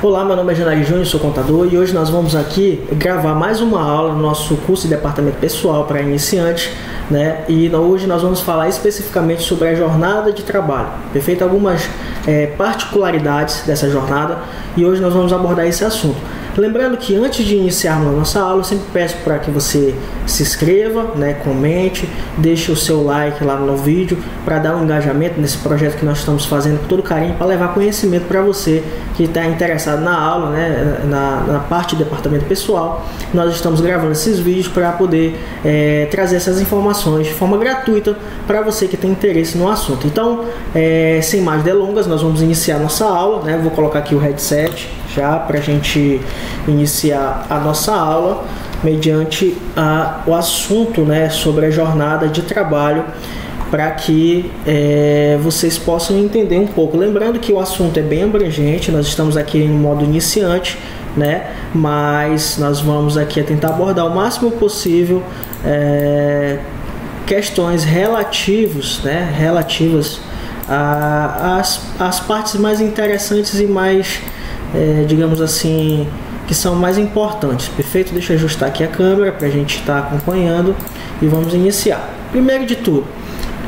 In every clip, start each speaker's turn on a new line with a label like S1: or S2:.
S1: Olá, meu nome é Janari Júnior, sou contador e hoje nós vamos aqui gravar mais uma aula no nosso curso de departamento pessoal para iniciantes, né? E hoje nós vamos falar especificamente sobre a jornada de trabalho, perfeito? Algumas particularidades dessa jornada e hoje nós vamos abordar esse assunto. Lembrando que antes de iniciarmos a nossa aula, eu sempre peço para que você se inscreva, né, comente, deixe o seu like lá no vídeo para dar um engajamento nesse projeto que nós estamos fazendo com todo carinho, para levar conhecimento para você que está interessado na aula, né, na parte de departamento pessoal. Nós estamos gravando esses vídeos para poder trazer essas informações de forma gratuita para você que tem interesse no assunto. Então, sem mais delongas, nós vamos iniciar nossa aula, né? Vou colocar aqui o headset já para a gente iniciar a nossa aula mediante o assunto, né, sobre a jornada de trabalho, para que vocês possam entender um pouco. Lembrando que o assunto é bem abrangente, nós estamos aqui no modo iniciante, né, mas nós vamos aqui tentar abordar o máximo possível questões relativas às partes mais interessantes e mais digamos assim, que são mais importantes, perfeito? Deixa eu ajustar aqui a câmera para a gente estar acompanhando e vamos iniciar. Primeiro de tudo,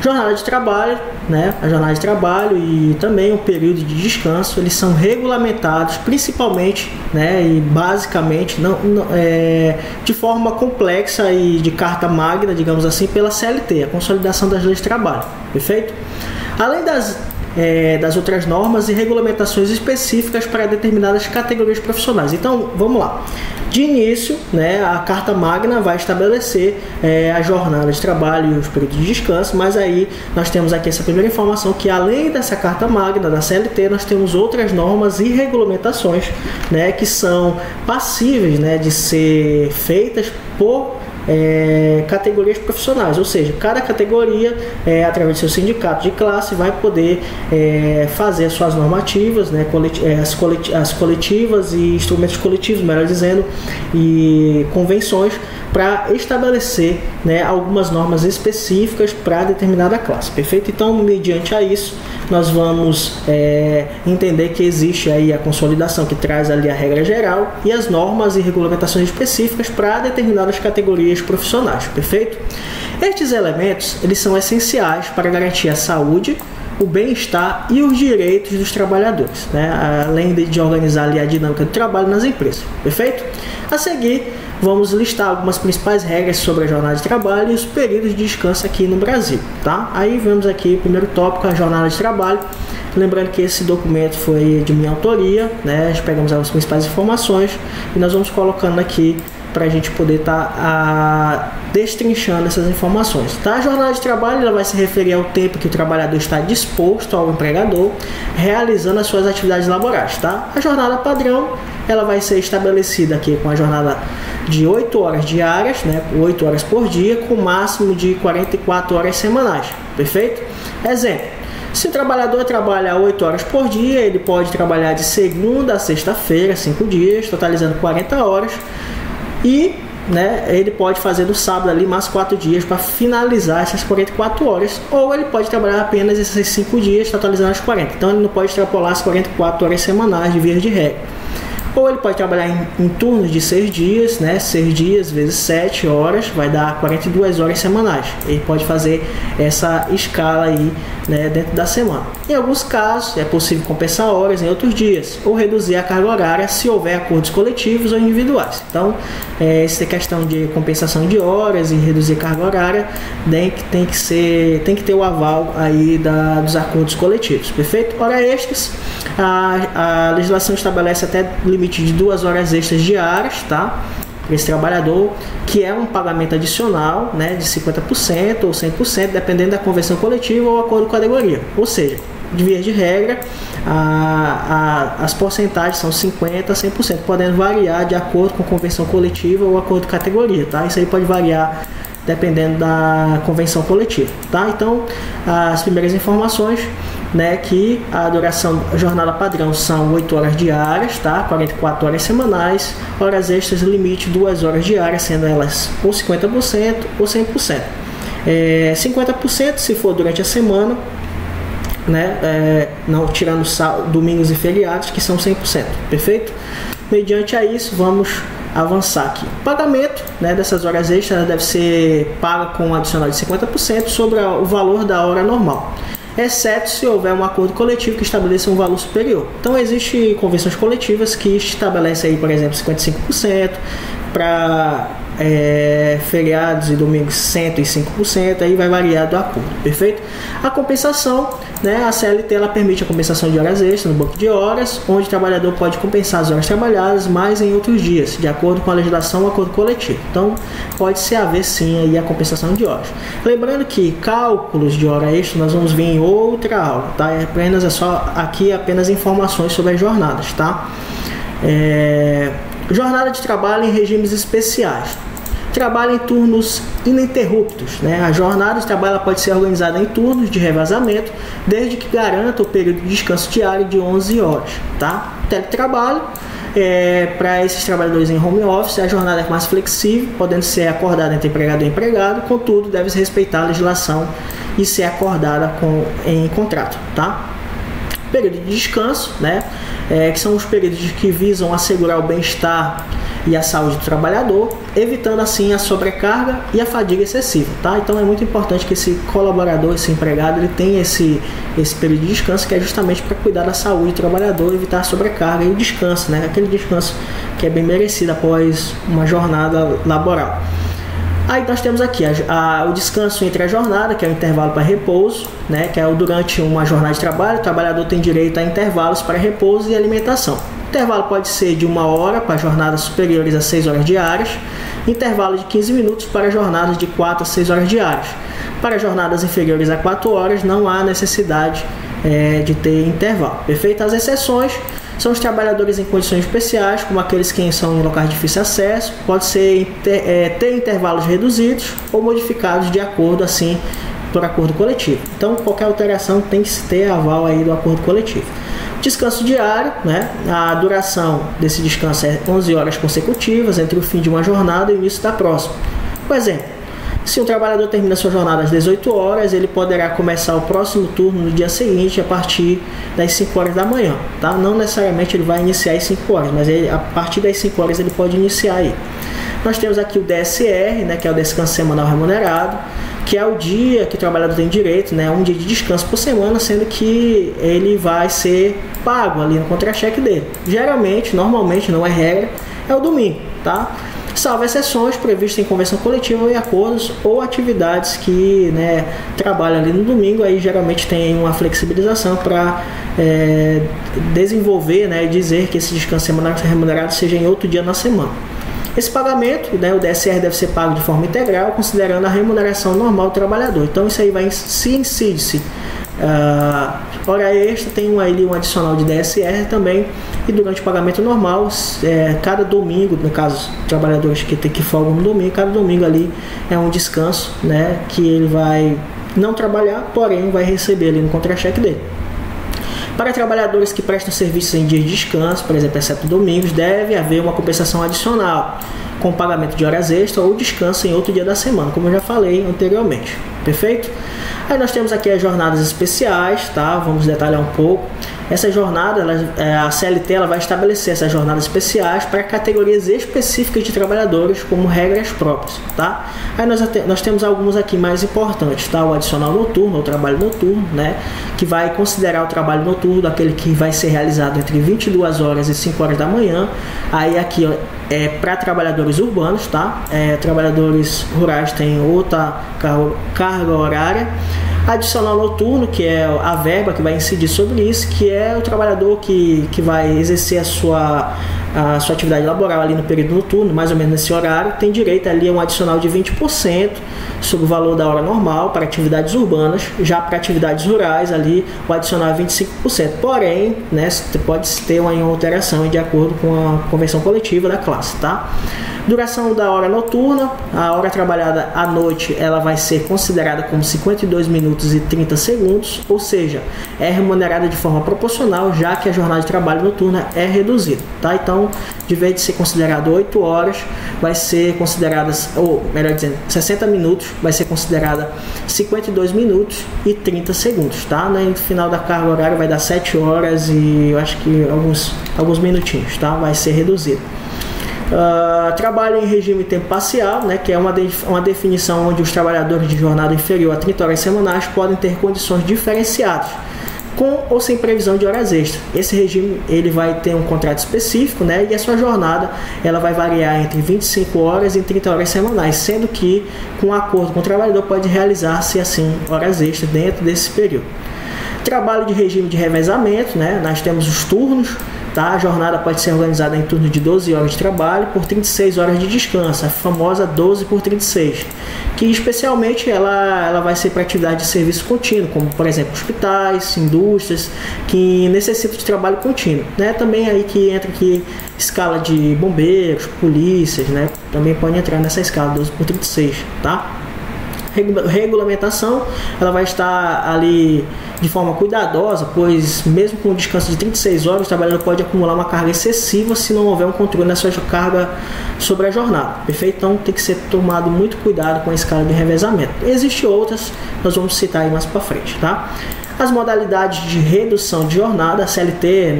S1: jornada de trabalho, né? A jornada de trabalho e também o período de descanso, eles são regulamentados principalmente, né, e basicamente de forma complexa e de carta magna, digamos assim, pela CLT, a Consolidação das Leis de Trabalho, perfeito? Além das outras normas e regulamentações específicas para determinadas categorias profissionais. Então, vamos lá. De início, né, a Carta Magna vai estabelecer a jornada de trabalho e os períodos de descanso, mas aí nós temos aqui essa primeira informação que, além dessa Carta Magna da CLT, nós temos outras normas e regulamentações, né, que são passíveis, né, de ser feitas por categorias profissionais, ou seja, cada categoria, através do seu sindicato de classe, vai poder fazer as suas normativas, né, as coletivas e instrumentos coletivos, melhor dizendo, e convenções para estabelecer, né, algumas normas específicas para determinada classe, perfeito? Então, mediante a isso, nós vamos entender que existe aí a consolidação que traz ali a regra geral e as normas e regulamentações específicas para determinadas categorias profissionais, perfeito? Estes elementos, eles são essenciais para garantir a saúde, o bem-estar e os direitos dos trabalhadores, né? Além de organizar ali a dinâmica do trabalho nas empresas, perfeito? A seguir, vamos listar algumas principais regras sobre a jornada de trabalho e os períodos de descanso aqui no Brasil, tá? Aí vemos aqui o primeiro tópico, a jornada de trabalho. Lembrando que esse documento foi de minha autoria, né? Nós pegamos as principais informações e nós vamos colocando aqui para a gente poder estar destrinchando essas informações, tá? A jornada de trabalho, ela vai se referir ao tempo que o trabalhador está disposto ao empregador realizando as suas atividades laborais, tá? A jornada padrão, ela vai ser estabelecida aqui com a jornada de 8 horas diárias, né? 8 horas por dia, com máximo de 44 horas semanais, perfeito? Exemplo: se o trabalhador trabalha 8 horas por dia, ele pode trabalhar de segunda a sexta-feira, 5 dias, totalizando 40 horas. E, né, ele pode fazer no sábado ali mais 4 dias para finalizar essas 44 horas, ou ele pode trabalhar apenas esses 5 dias, totalizando as 40. Então ele não pode extrapolar as 44 horas semanais de via de regra. Ou ele pode trabalhar em turnos de 6 dias, né? 6 dias vezes 7 horas vai dar 42 horas semanais. Ele pode fazer essa escala aí, né, dentro da semana. Em alguns casos é possível compensar horas em outros dias ou reduzir a carga horária se houver acordos coletivos ou individuais. Então, essa questão de compensação de horas e reduzir carga horária tem que ter o aval aí dos acordos coletivos, perfeito? Hora extras, a legislação estabelece até limite de 2 horas extras diárias, tá? Para esse trabalhador, que é um pagamento adicional, né, de 50% ou 100%, dependendo da convenção coletiva ou acordo de categoria. Ou seja, de via de regra, as porcentagens são 50% a 100%, podendo variar de acordo com a convenção coletiva ou acordo de categoria, tá? Isso aí pode variar dependendo da convenção coletiva, tá? Então, as primeiras informações, né, que a duração da jornada padrão são 8 horas diárias, tá? 44 horas semanais, horas extras limite 2 horas diárias, sendo elas ou 50% ou 100%. 50% se for durante a semana, né, não tirando domingos e feriados, que são 100%, perfeito? Mediante a isso, vamos avançar aqui. O pagamento, né, dessas horas extras deve ser pago com um adicional de 50% sobre o valor da hora normal, exceto se houver um acordo coletivo que estabeleça um valor superior. Então, existem convenções coletivas que estabelecem aí, por exemplo, 55%, para feriados e domingos 105%, aí vai variar do acordo, perfeito? A compensação, né, a CLT ela permite a compensação de horas extras no banco de horas, onde o trabalhador pode compensar as horas trabalhadas mais em outros dias, de acordo com a legislação ou acordo coletivo. Então, pode-se haver sim aí a compensação de horas. Lembrando que cálculos de hora extra nós vamos ver em outra aula, tá? Apenas informações sobre as jornadas, tá? Jornada de trabalho em regimes especiais. Trabalho em turnos ininterruptos, né? A jornada de trabalho pode ser organizada em turnos de revezamento, desde que garanta o período de descanso diário de 11 horas, tá? Teletrabalho, para esses trabalhadores em home office, a jornada é mais flexível, podendo ser acordada entre empregado e empregado, contudo, deve-se respeitar a legislação e ser acordada em contrato, tá? Período de descanso, né? Que são os períodos que visam assegurar o bem-estar e a saúde do trabalhador, evitando assim a sobrecarga e a fadiga excessiva, tá? Então é muito importante que esse colaborador, esse empregado, ele tenha esse período de descanso, que é justamente para cuidar da saúde do trabalhador, evitar a sobrecarga e o descanso, né? Aquele descanso que é bem merecido após uma jornada laboral. Aí nós temos aqui o descanso entre a jornada, que é o intervalo para repouso, né, que é durante uma jornada de trabalho, o trabalhador tem direito a intervalos para repouso e alimentação. O intervalo pode ser de 1 hora para jornadas superiores a 6 horas diárias, intervalo de 15 minutos para jornadas de 4 a 6 horas diárias. Para jornadas inferiores a 4 horas, não há necessidade de ter intervalo. Perfeito? As exceções são os trabalhadores em condições especiais, como aqueles que são em locais de difícil acesso, pode ser ter intervalos reduzidos ou modificados de acordo assim por acordo coletivo. Então, qualquer alteração tem que ter aval aí do acordo coletivo. Descanso diário, né? A duração desse descanso é 11 horas consecutivas entre o fim de uma jornada e o início da próxima. Por exemplo, se um trabalhador termina sua jornada às 18 horas, ele poderá começar o próximo turno no dia seguinte a partir das 5 horas da manhã, tá? Não necessariamente ele vai iniciar às 5 horas, mas a partir das 5 horas ele pode iniciar aí. Nós temos aqui o DSR, né, que é o descanso semanal remunerado, que é o dia que o trabalhador tem direito, né, um dia de descanso por semana, sendo que ele vai ser pago ali no contra-cheque dele. Geralmente, normalmente, não é regra, é o domingo, tá? Salvo exceções previstas em convenção coletiva e acordos ou atividades que, né, trabalham ali no domingo, aí geralmente tem uma flexibilização para desenvolver, né, e dizer que esse descanso semanal remunerado seja em outro dia na semana. Esse pagamento, né, o DSR deve ser pago de forma integral, considerando a remuneração normal do trabalhador. Então isso aí vai incide-se hora extra, tem um adicional de DSR também, e durante o pagamento normal, cada domingo, no caso, trabalhadores que folgam no domingo, cada domingo ali é um descanso, né, que ele vai não trabalhar, porém vai receber ali no contra-cheque dele. Para trabalhadores que prestam serviços em dias de descanso, por exemplo, exceto domingos, deve haver uma compensação adicional, com pagamento de horas extras ou descanso em outro dia da semana, como eu já falei anteriormente. Perfeito? Aí nós temos aqui as jornadas especiais, tá? Vamos detalhar um pouco. Essa jornada, a CLT ela vai estabelecer essas jornadas especiais para categorias específicas de trabalhadores como regras próprias, tá? Aí nós temos alguns aqui mais importantes, tá? O adicional noturno, o trabalho noturno, né? Que vai considerar o trabalho noturno daquele que vai ser realizado entre 22 horas e 5 horas da manhã. Aí aqui é para trabalhadores urbanos, tá? Trabalhadores rurais têm outra carga horária. Adicional noturno, que é a verba que vai incidir sobre isso, que é o trabalhador que vai exercer a sua atividade laboral ali no período noturno, mais ou menos nesse horário, tem direito ali a um adicional de 20% sobre o valor da hora normal para atividades urbanas. Já para atividades rurais ali o adicional é 25%, porém, né, pode ter uma alteração de acordo com a convenção coletiva da classe, tá? Duração da hora noturna, a hora trabalhada à noite, ela vai ser considerada como 52 minutos e 30 segundos, ou seja, é remunerada de forma proporcional, já que a jornada de trabalho noturna é reduzida, tá? Então, de vez de ser considerado 8 horas, vai ser considerada, ou melhor dizendo, 60 minutos, vai ser considerada 52 minutos e 30 segundos, tá? No final da carga horária vai dar 7 horas e eu acho que alguns minutinhos, tá? Vai ser reduzido. Trabalho em regime tempo parcial, né, que é uma definição onde os trabalhadores de jornada inferior a 30 horas semanais podem ter condições diferenciadas, com ou sem previsão de horas extras. Esse regime ele vai ter um contrato específico, né, e a sua jornada ela vai variar entre 25 horas e 30 horas semanais, sendo que, com acordo com o trabalhador, pode realizar-se assim horas extras dentro desse período. Trabalho de regime de revezamento, né, nós temos os turnos. Tá? A jornada pode ser organizada em turno de 12 horas de trabalho por 36 horas de descanso, a famosa 12 por 36, que especialmente ela vai ser para atividade de serviço contínuo, como por exemplo hospitais, indústrias, que necessitam de trabalho contínuo, né? Também aí que entra aqui escala de bombeiros, polícias, né? Também pode entrar nessa escala 12 por 36, tá? Regulamentação, ela vai estar ali de forma cuidadosa, pois mesmo com um descanso de 36 horas, o trabalhador pode acumular uma carga excessiva se não houver um controle na sua carga sobre a jornada, perfeito? Então tem que ser tomado muito cuidado com a escala de revezamento. Existem outras, nós vamos citar aí mais para frente, tá? As modalidades de redução de jornada, a CLT,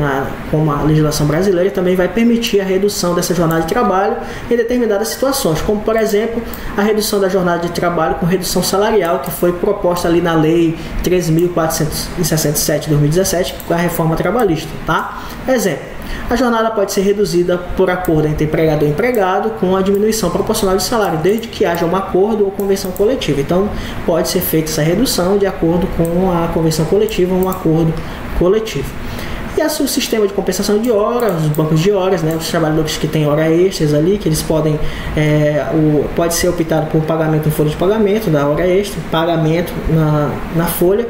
S1: como a legislação brasileira, também vai permitir a redução dessa jornada de trabalho em determinadas situações, como por exemplo, a redução da jornada de trabalho com redução salarial, que foi proposta ali na Lei 13.467 de 2017, com a reforma trabalhista, tá? Exemplo. A jornada pode ser reduzida por acordo entre empregador e empregado com a diminuição proporcional de salário, desde que haja um acordo ou convenção coletiva. Então, pode ser feita essa redução de acordo com a convenção coletiva ou um acordo coletivo. E o sistema de compensação de horas, os bancos de horas, né, os trabalhadores que têm hora extras ali, que eles podem, pode ser optado por pagamento em folha de pagamento da hora extra, pagamento na folha,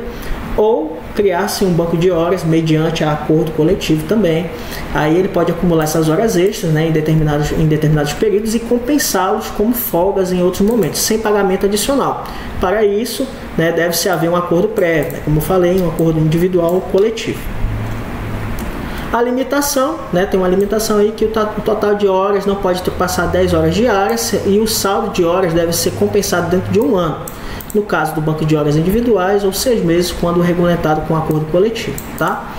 S1: ou criar-se um banco de horas mediante acordo coletivo também. Aí ele pode acumular essas horas extras, né, em determinados períodos e compensá-los como folgas em outros momentos, sem pagamento adicional. Para isso, né, deve-se haver um acordo prévio, né, como eu falei, um acordo individual ou coletivo. A limitação, né, tem uma limitação aí que o total de horas não pode ultrapassar 10 horas diárias e o saldo de horas deve ser compensado dentro de um ano. No caso do banco de horas individuais, ou 6 meses, quando regulamentado com acordo coletivo, tá?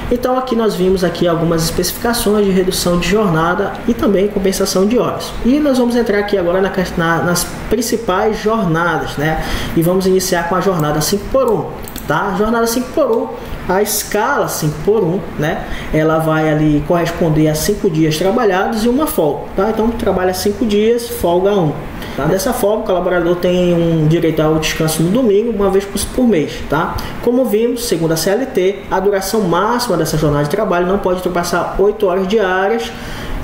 S1: Então aqui nós vimos aqui algumas especificações de redução de jornada e também compensação de horas. E nós vamos entrar aqui agora nas principais jornadas, né? E vamos iniciar com a jornada 5x1, tá? Jornada 5x1, a escala 5x1, né? Ela vai ali corresponder a 5 dias trabalhados e uma folga, tá? Então trabalha 5 dias, folga 1. Tá? Dessa forma, o colaborador tem um direito ao descanso no domingo, uma vez por mês. Tá? Como vimos, segundo a CLT, a duração máxima dessa jornada de trabalho não pode ultrapassar 8 horas diárias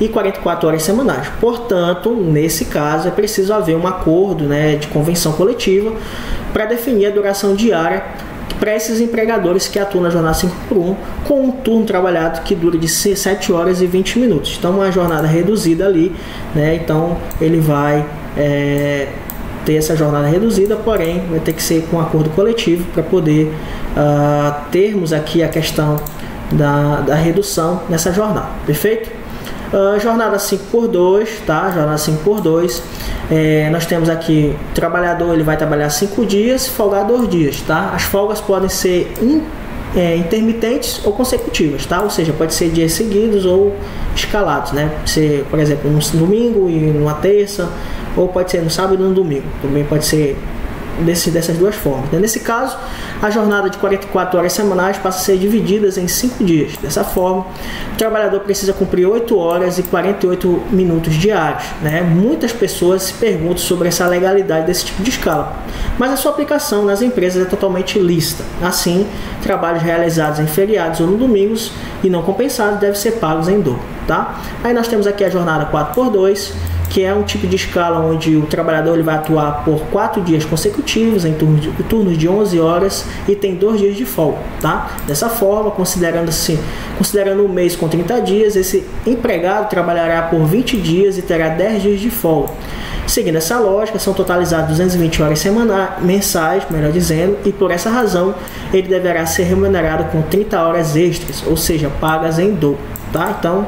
S1: e 44 horas semanais. Portanto, nesse caso, é preciso haver um acordo, né, de convenção coletiva para definir a duração diária para esses empregadores que atuam na jornada 5x1, com um turno trabalhado que dura de 7 horas e 20 minutos. Então, uma jornada reduzida ali, né? Então, ele vai ter essa jornada reduzida, porém, vai ter que ser com acordo coletivo para poder termos aqui a questão da redução nessa jornada, perfeito? Jornada 5x2, tá? Jornada 5x2, nós temos aqui o trabalhador, ele vai trabalhar 5 dias, folgar 2 dias, tá? As folgas podem ser intermitentes ou consecutivas, tá? Ou seja, pode ser dias seguidos ou escalados, né? Pode ser, por exemplo, um domingo e numa terça, ou pode ser no sábado e no domingo, também pode ser dessas duas formas. Nesse caso, a jornada de 44 horas semanais passa a ser divididas em 5 dias. Dessa forma, o trabalhador precisa cumprir 8 horas e 48 minutos diários, né? Muitas pessoas se perguntam sobre essa legalidade desse tipo de escala, mas a sua aplicação nas empresas é totalmente lícita. Assim, trabalhos realizados em feriados ou no domingos e não compensados devem ser pagos em dobro, tá? Aí nós temos aqui a jornada 4x2, que é um tipo de escala onde o trabalhador ele vai atuar por 4 dias consecutivos, em turnos de 11 horas e tem 2 dias de folga, tá? Dessa forma, considerando um mês com 30 dias, esse empregado trabalhará por 20 dias e terá 10 dias de folga. Seguindo essa lógica, são totalizadas 220 horas mensais, melhor dizendo, e por essa razão ele deverá ser remunerado com 30 horas extras, ou seja, pagas em dobro, tá? Então,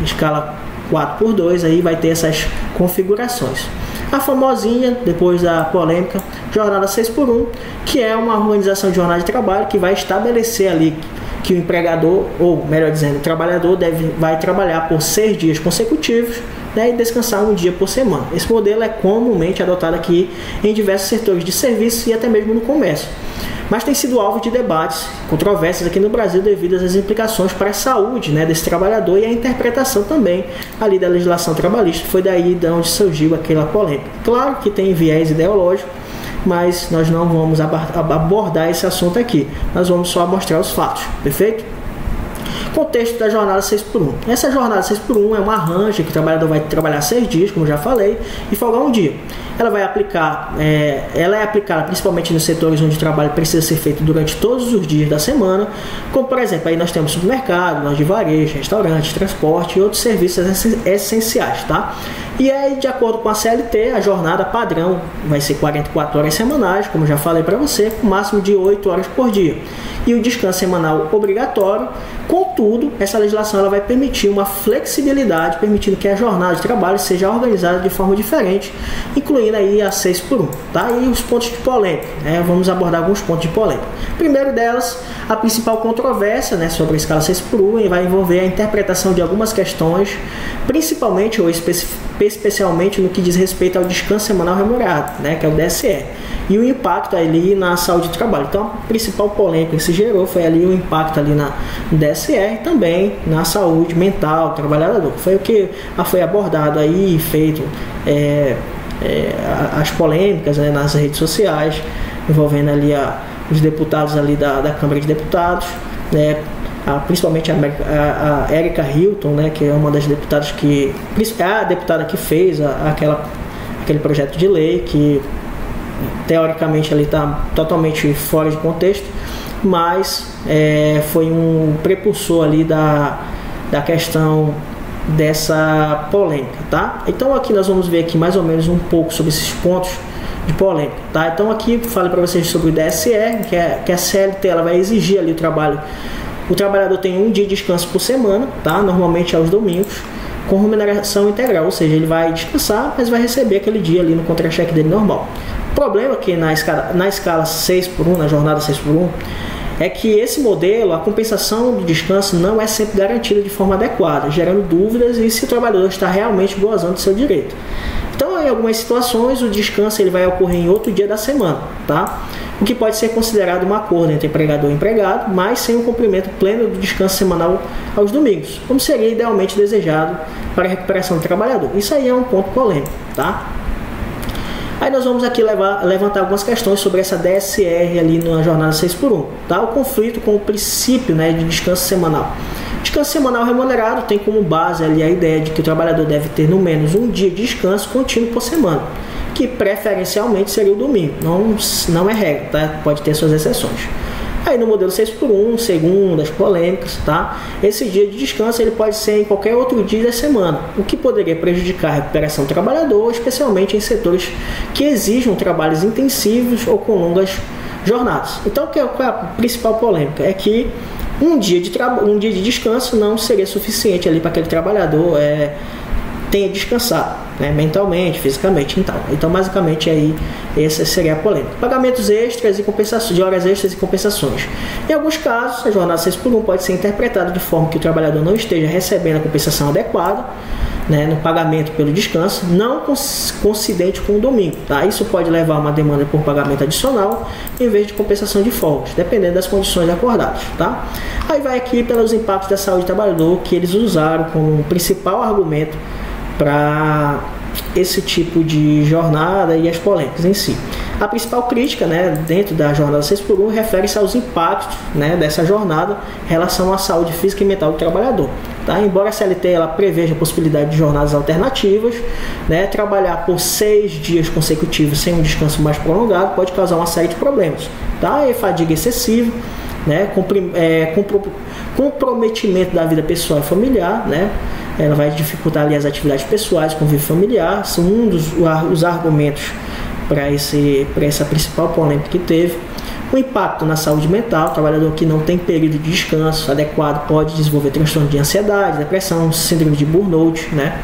S1: escala 4x2 aí vai ter essas configurações. A famosinha, depois da polêmica, jornada 6x1, que é uma organização de jornada de trabalho que vai estabelecer ali que o empregador, ou melhor dizendo, o trabalhador vai trabalhar por 6 dias consecutivos, né, e descansar um dia por semana. Esse modelo é comumente adotado aqui em diversos setores de serviços e até mesmo no comércio, mas tem sido alvo de debates, controvérsias aqui no Brasil devido às implicações para a saúde, né, desse trabalhador e a interpretação também ali da legislação trabalhista. Foi daí de onde surgiu aquela polêmica. Claro que tem viés ideológico, mas nós não vamos abordar esse assunto aqui. Nós vamos só mostrar os fatos, perfeito? Contexto da jornada 6x1. Essa jornada 6x1 é uma arranja que o trabalhador vai trabalhar 6 dias, como já falei, e folgar um dia. Ela é aplicada principalmente nos setores onde o trabalho precisa ser feito durante todos os dias da semana, como por exemplo, aí nós temos supermercado, loja de varejo, restaurantes, transporte e outros serviços essenciais, tá? E aí, de acordo com a CLT, a jornada padrão vai ser 44 horas semanais, como já falei para você, com máximo de 8 horas por dia. E o descanso semanal obrigatório. Contudo, essa legislação ela vai permitir uma flexibilidade, permitindo que a jornada de trabalho seja organizada de forma diferente, incluindo aí a 6x1, tá? E os pontos de polêmica, né? Vamos abordar alguns pontos de polêmica. Primeiro delas, a principal controvérsia, né, sobre a escala 6x1 vai envolver a interpretação de algumas questões, principalmente ou especialmente no que diz respeito ao descanso semanal remunerado, né, que é o DSE, e o impacto ali na saúde do trabalho. Então, a principal polêmica que se gerou foi ali o impacto ali no DSE e também na saúde mental do trabalhador. Foi o que foi abordado aí, feito as polêmicas, né, nas redes sociais, envolvendo ali os deputados ali da Câmara de Deputados, né, principalmente a Erika Hilton, né, que é uma das deputadas a deputada que fez aquele projeto de lei que teoricamente ele está totalmente fora de contexto, mas foi um precursor ali da questão dessa polêmica, tá? Então aqui nós vamos ver aqui mais ou menos um pouco sobre esses pontos de polêmica, tá? Então aqui falo para vocês sobre o DSE, que a CLT ela vai exigir ali o trabalhador tem um dia de descanso por semana, tá? Normalmente aos domingos, com remuneração integral, ou seja, ele vai descansar, mas vai receber aquele dia ali no contra-cheque dele normal. O problema é que na escala 6x1, na jornada 6x1, é que esse modelo, a compensação do descanso não é sempre garantida de forma adequada, gerando dúvidas e se o trabalhador está realmente gozando do seu direito. Então, em algumas situações, o descanso ele vai ocorrer em outro dia da semana, tá? O que pode ser considerado um acordo entre empregador e empregado, mas sem o cumprimento pleno do descanso semanal aos domingos, como seria idealmente desejado para a recuperação do trabalhador. Isso aí é um ponto polêmico, tá? Aí nós vamos aqui levantar algumas questões sobre essa DSR ali na jornada 6x1, tá? O conflito com o princípio, né, de descanso semanal. Descanso semanal remunerado tem como base ali a ideia de que o trabalhador deve ter no menos um dia de descanso contínuo por semana, que preferencialmente seria o domingo. Não é regra, tá? Pode ter suas exceções. Aí no modelo 6x1, segundo as polêmicas, tá? Esse dia de descanso ele pode ser em qualquer outro dia da semana, o que poderia prejudicar a recuperação do trabalhador, especialmente em setores que exijam trabalhos intensivos ou com longas jornadas. Então, qual é a principal polêmica? É que um dia de descanso não seria suficiente ali para aquele trabalhador tenha descansado, né, mentalmente, fisicamente e tal. Então, basicamente, aí essa seria a polêmica. Pagamentos extras e compensações, de horas extras e compensações. Em alguns casos, a jornada 6x1 pode ser interpretada de forma que o trabalhador não esteja recebendo a compensação adequada, né, no pagamento pelo descanso, não coincidente com o domingo, tá? Isso pode levar a uma demanda por pagamento adicional em vez de compensação de folgas, dependendo das condições acordadas, tá? Aí vai aqui pelos impactos da saúde do trabalhador que eles usaram como principal argumento para esse tipo de jornada e as polêmicas em si. A principal crítica, né, dentro da jornada 6x1 refere-se aos impactos, né, dessa jornada em relação à saúde física e mental do trabalhador. Tá? Embora a CLT ela preveja a possibilidade de jornadas alternativas, né, trabalhar por 6 dias consecutivos sem um descanso mais prolongado pode causar uma série de problemas. Tá? E fadiga excessiva, né, comprometimento da vida pessoal e familiar, né, ela vai dificultar ali as atividades pessoais, convívio familiar, são um dos argumentos para essa principal polêmica que teve. O impacto na saúde mental, o trabalhador que não tem período de descanso adequado pode desenvolver transtorno de ansiedade, depressão, síndrome de burnout, né?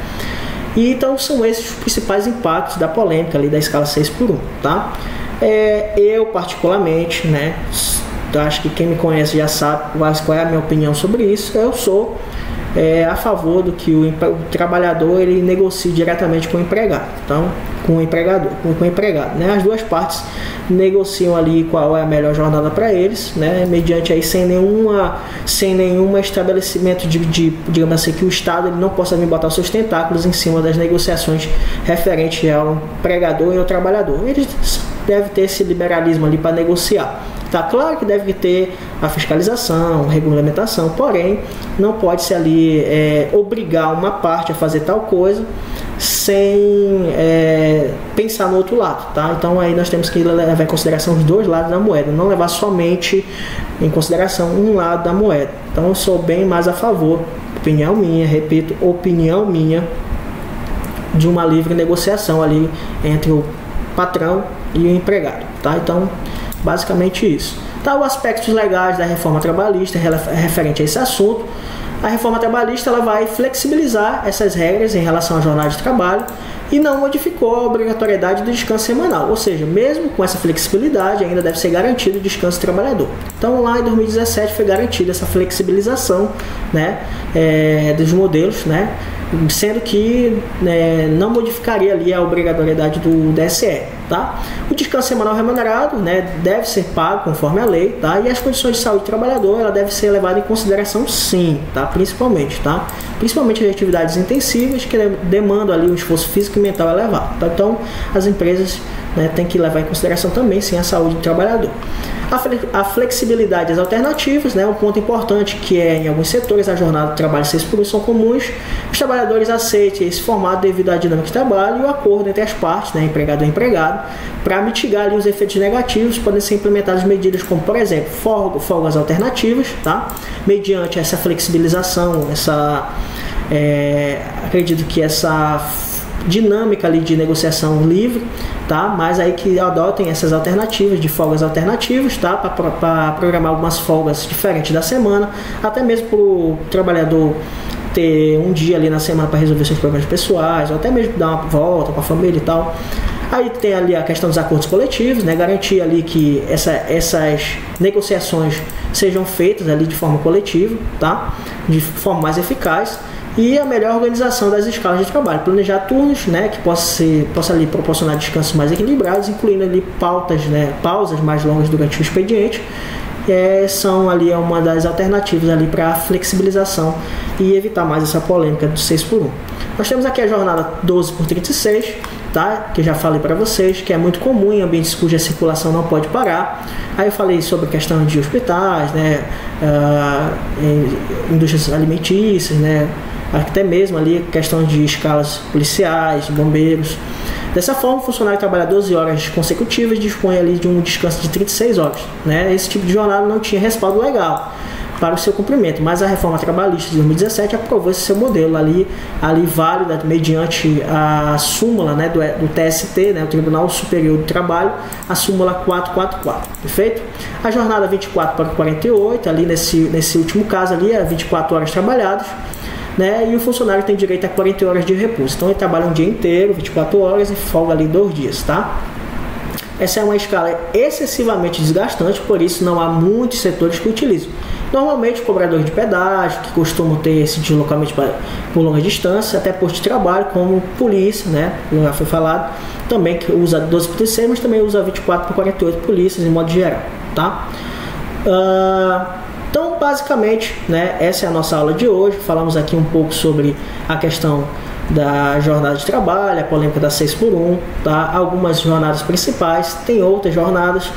S1: E então são esses os principais impactos da polêmica ali da escala 6x1, tá? Eu particularmente, né, acho que quem me conhece já sabe qual é a minha opinião sobre isso. Eu sou a favor do que o trabalhador ele negocie diretamente com o empregado, então com o empregado, né? As duas partes negociam ali qual é a melhor jornada para eles, né? Mediante aí sem nenhum estabelecimento digamos assim, que o Estado ele não possa vir botar os seus tentáculos em cima das negociações referentes ao empregador e ao trabalhador. Eles devem ter esse liberalismo ali para negociar. Tá claro que deve ter a fiscalização, regulamentação, porém não pode se ali obrigar uma parte a fazer tal coisa sem pensar no outro lado, tá? Então aí nós temos que levar em consideração os dois lados da moeda, não levar somente em consideração um lado da moeda. Então eu sou bem mais a favor, opinião minha, repito, opinião minha, de uma livre negociação ali entre o patrão e o empregado, tá? Então basicamente isso. Tá, os aspectos legais da reforma trabalhista referente a esse assunto. A reforma trabalhista ela vai flexibilizar essas regras em relação à jornada de trabalho e não modificou a obrigatoriedade do descanso semanal, ou seja, mesmo com essa flexibilidade ainda deve ser garantido o descanso do trabalhador. Então lá em 2017 foi garantida essa flexibilização, né, dos modelos, né, sendo que não modificaria ali a obrigatoriedade do DSE, tá? O descanso semanal remunerado, né, deve ser pago conforme a lei, tá? E as condições de saúde do trabalhador, ela deve ser levada em consideração sim, tá? Principalmente as atividades intensivas que demandam ali um esforço físico e mental elevado, tá? Então as empresas, né, têm que levar em consideração também sim a saúde do trabalhador. A flexibilidade das alternativas, né, um ponto importante que em alguns setores a jornada de trabalho 6x1 são comuns, os trabalhadores aceitem esse formato devido à dinâmica de trabalho e o acordo entre as partes, né, empregador e empregado, para mitigar ali os efeitos negativos. Podem ser implementadas medidas como, por exemplo, folgas alternativas, tá? Mediante essa flexibilização, acredito que essa dinâmica ali de negociação livre, tá? Mas aí que adotem essas alternativas de folgas alternativas, tá? Para programar algumas folgas diferentes da semana, até mesmo para o trabalhador ter um dia ali na semana para resolver seus problemas pessoais, ou até mesmo dar uma volta com a família e tal. Aí tem ali a questão dos acordos coletivos, né? Garantir ali que essas negociações sejam feitas ali de forma coletiva, tá? De forma mais eficaz. E a melhor organização das escalas de trabalho, planejar turnos, né, que possa ali proporcionar descansos mais equilibrados, incluindo ali pausas mais longas durante o expediente, são ali uma das alternativas ali para flexibilização e evitar mais essa polêmica do 6x1. Nós temos aqui a jornada 12/36, tá? Que eu já falei para vocês, que é muito comum em ambientes cuja circulação não pode parar. Aí eu falei sobre a questão de hospitais, né, indústrias alimentícias, né, até mesmo ali questão de escalas policiais, bombeiros. Dessa forma, o funcionário trabalha 12 horas consecutivas e dispõe ali de um descanso de 36 horas. Né? Esse tipo de jornada não tinha respaldo legal para o seu cumprimento, mas a reforma trabalhista de 2017 aprovou esse seu modelo ali válido mediante a súmula, né, do TST, né, o Tribunal Superior do Trabalho, a súmula 444, perfeito? A jornada 24/48, ali nesse último caso ali, é 24 horas trabalhadas, né, e o funcionário tem direito a 40 horas de repouso. Então ele trabalha um dia inteiro, 24 horas e folga ali 2 dias, tá? Essa é uma escala excessivamente desgastante, por isso não há muitos setores que utilizam. Normalmente, cobradores de pedágio, que costumam ter esse deslocamento por longa distância, até posto de trabalho, como polícia, né, como já foi falado, também que usa 12/36, mas também usa 24/48 polícias, em modo geral, tá? Então, basicamente, né, essa é a nossa aula de hoje. Falamos aqui um pouco sobre a questão da jornada de trabalho, a polêmica da 6x1, tá? Algumas jornadas principais, tem outras jornadas,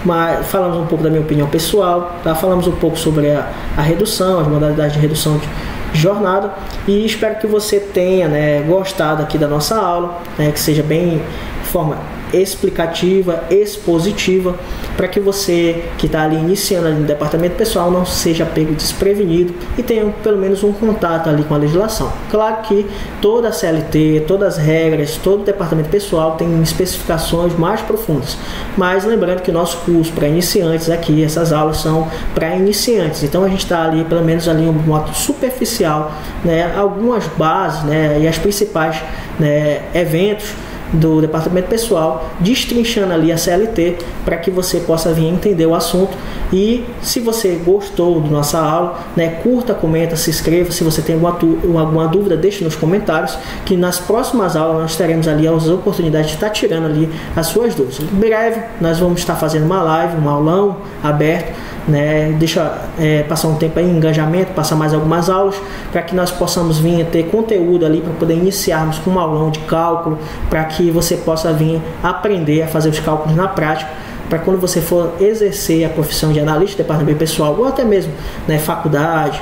S1: mas falamos um pouco da minha opinião pessoal, tá? Falamos um pouco sobre a redução, as modalidades de redução de jornada, e espero que você tenha, né, gostado aqui da nossa aula, né, que seja bem de forma explicativa, expositiva, para que você que está ali iniciando ali no departamento pessoal não seja pego desprevenido e tenha pelo menos um contato ali com a legislação. Claro que toda a CLT, todas as regras, todo o departamento pessoal tem especificações mais profundas, mas lembrando que o nosso curso para iniciantes aqui, essas aulas são para iniciantes, então a gente está ali pelo menos ali um modo superficial, né, algumas bases, né, e as principais, né, eventos do departamento pessoal, destrinchando ali a CLT para que você possa vir entender o assunto. E se você gostou da nossa aula, né, curta, comenta, se inscreva. Se você tem alguma dúvida, deixe nos comentários, que nas próximas aulas nós teremos ali as oportunidades de estar tirando ali as suas dúvidas. Em breve nós vamos estar fazendo uma live, um aulão aberto, né? Deixa passar um tempo aí, engajamento, passar mais algumas aulas para que nós possamos vir a ter conteúdo ali para poder iniciarmos com um aulão de cálculo, para que você possa vir aprender a fazer os cálculos na prática, para quando você for exercer a profissão de analista de departamento pessoal, ou até mesmo, né, faculdade,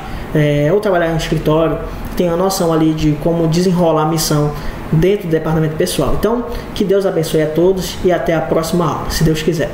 S1: ou trabalhar em escritório, tenha a noção ali de como desenrolar a missão dentro do departamento pessoal. Então, que Deus abençoe a todos e até a próxima aula, se Deus quiser.